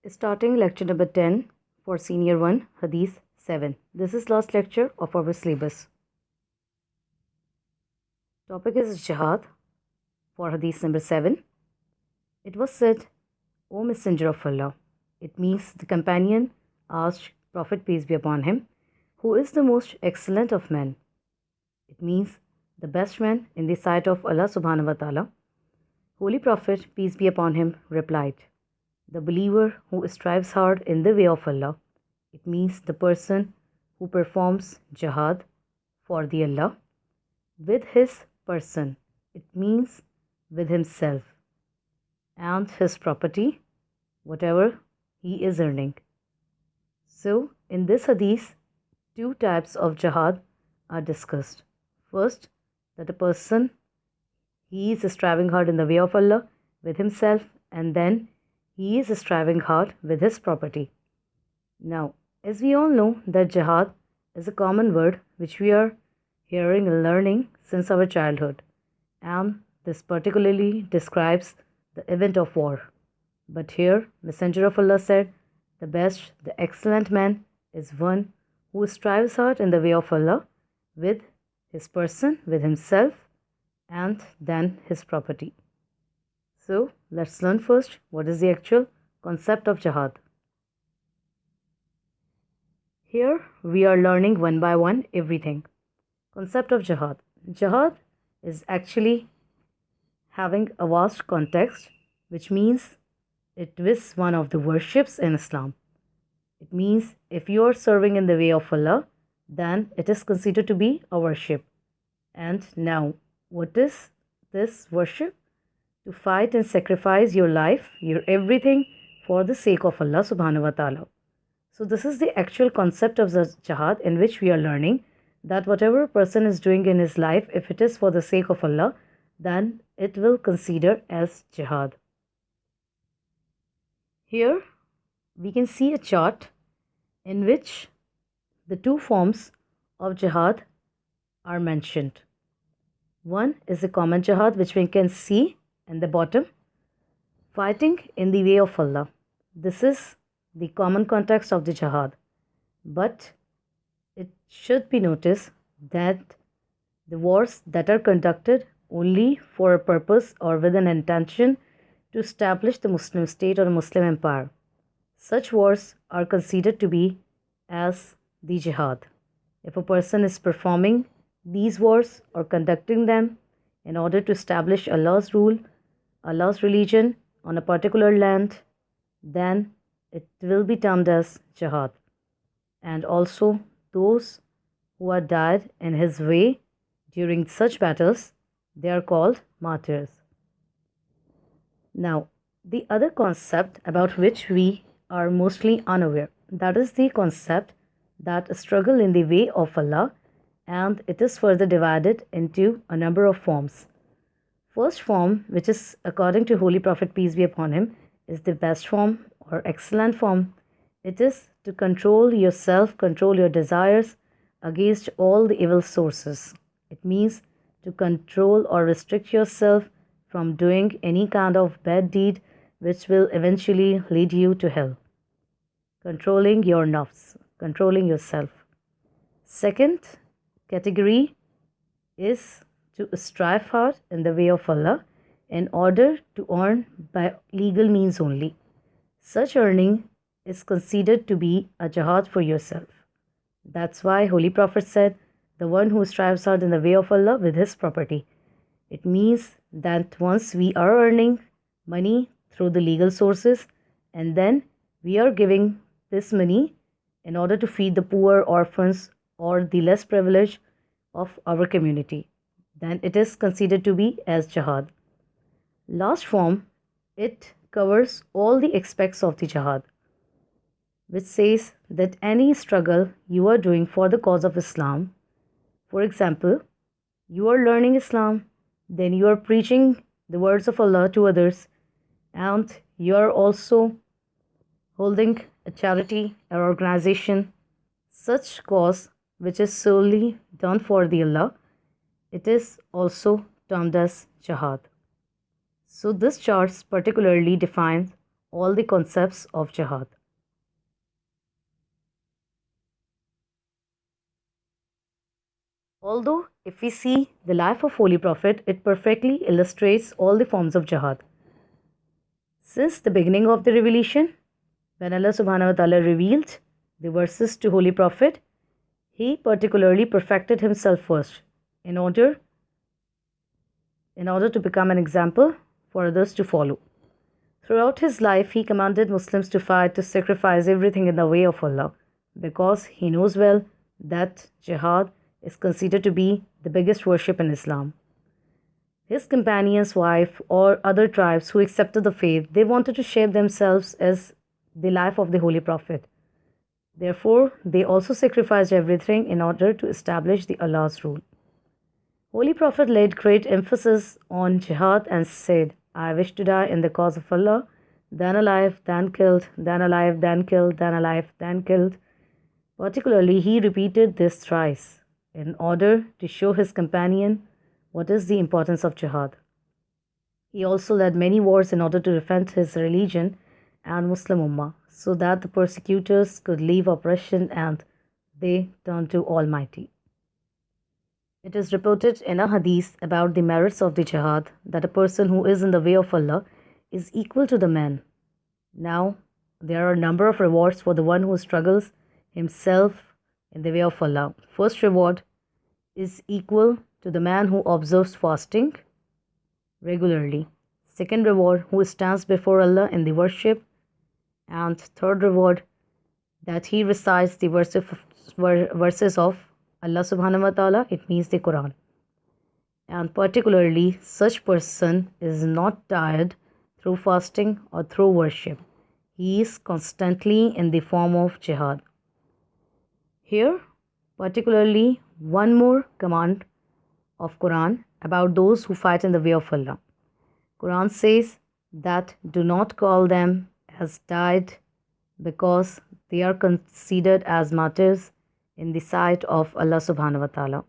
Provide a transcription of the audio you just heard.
Starting lecture number 10 for Senior 1, Hadith 7. This is last lecture of our syllabus. Topic is Jihad for Hadith number 7. It was said, O Messenger of Allah. It means the companion asked Prophet peace be upon him, who is the most excellent of men. It means the best man in the sight of Allah subhanahu wa ta'ala. Holy Prophet peace be upon him replied, the believer who strives hard in the way of Allah. It means the person who performs jihad for the Allah with his person. It means with himself and his property, whatever he is earning. So, in this hadith, two types of jihad are discussed. First, that a person, he is striving hard in the way of Allah with himself, and then he is striving hard with his property. Now, as we all know that jihad is a common word which we are hearing and learning since our childhood, and this particularly describes the event of war. But here, Messenger of Allah said, the best, the excellent man is one who strives hard in the way of Allah with his person, with himself, and then his property. So, let's learn first what is the actual concept of jihad. Here, we are learning one by one everything. Concept of jihad. Jihad is actually having a vast context, which means it is one of the worships in Islam. It means if you are serving in the way of Allah, then it is considered to be a worship. And now, what is this worship? To fight and sacrifice your life, your everything for the sake of Allah subhanahu wa ta'ala. So this is the actual concept of the jihad, in which we are learning that whatever a person is doing in his life, if it is for the sake of Allah, then it will consider as jihad. Here we can see a chart in which the two forms of jihad are mentioned. One is the common jihad, which we can see in the bottom, fighting in the way of Allah. This is the common context of the jihad. But it should be noticed that the wars that are conducted only for a purpose or with an intention to establish the Muslim state or Muslim empire, such wars are considered to be as the jihad. If a person is performing these wars or conducting them in order to establish Allah's rule, Allah's religion on a particular land, then it will be termed as jihad. And also those who are died in his way during such battles, they are called martyrs. Now, the other concept about which we are mostly unaware, that is the concept that a struggle in the way of Allah, and it is further divided into a number of forms. First form, which is according to Holy Prophet peace be upon him, is the best form or excellent form. It is to control yourself, control your desires against all the evil sources. It means to control or restrict yourself from doing any kind of bad deed which will eventually lead you to hell. Controlling your nafs, controlling yourself. Second category is to strive hard in the way of Allah in order to earn by legal means only. Such earning is considered to be a jihad for yourself. That's why Holy Prophet said, the one who strives hard in the way of Allah with his property. It means that once we are earning money through the legal sources, and then we are giving this money in order to feed the poor, orphans, or the less privileged of our community, then it is considered to be as jihad. Last form, it covers all the aspects of the jihad, which says that any struggle you are doing for the cause of Islam, for example, you are learning Islam, then you are preaching the words of Allah to others, and you are also holding a charity or organization, such cause which is solely done for the Allah, it is also termed as jihad. So this chart particularly defines all the concepts of jihad. Although, if we see the life of Holy Prophet, it perfectly illustrates all the forms of jihad. Since the beginning of the revelation, when Allah subhanahu wa ta'ala revealed the verses to Holy Prophet, he particularly perfected himself first in order to become an example for others to follow. Throughout his life, he commanded Muslims to fight, to sacrifice everything in the way of Allah, because he knows well that jihad is considered to be the biggest worship in Islam. His companion's wife or other tribes who accepted the faith, they wanted to shape themselves as the life of the Holy Prophet. Therefore, they also sacrificed everything in order to establish the Allah's rule. Holy Prophet laid great emphasis on jihad and said, I wish to die in the cause of Allah, then alive, then killed, then alive, then killed, then alive, then killed. Particularly, he repeated this thrice in order to show his companion what is the importance of jihad. He also led many wars in order to defend his religion and Muslim Ummah, so that the persecutors could leave oppression and they turned to Almighty. It is reported in a hadith about the merits of the jihad that a person who is in the way of Allah is equal to the man. Now, there are a number of rewards for the one who struggles himself in the way of Allah. First reward is equal to the man who observes fasting regularly. Second reward, who stands before Allah in the worship. And third reward, that he recites the verses of Allah subhanahu wa ta'ala, it means the Quran. And particularly, such person is not tired through fasting or through worship. He is constantly in the form of jihad. Here, particularly, one more command of Quran about those who fight in the way of Allah. Quran says that do not call them as died, because they are considered as martyrs in the sight of Allah subhanahu wa ta'ala.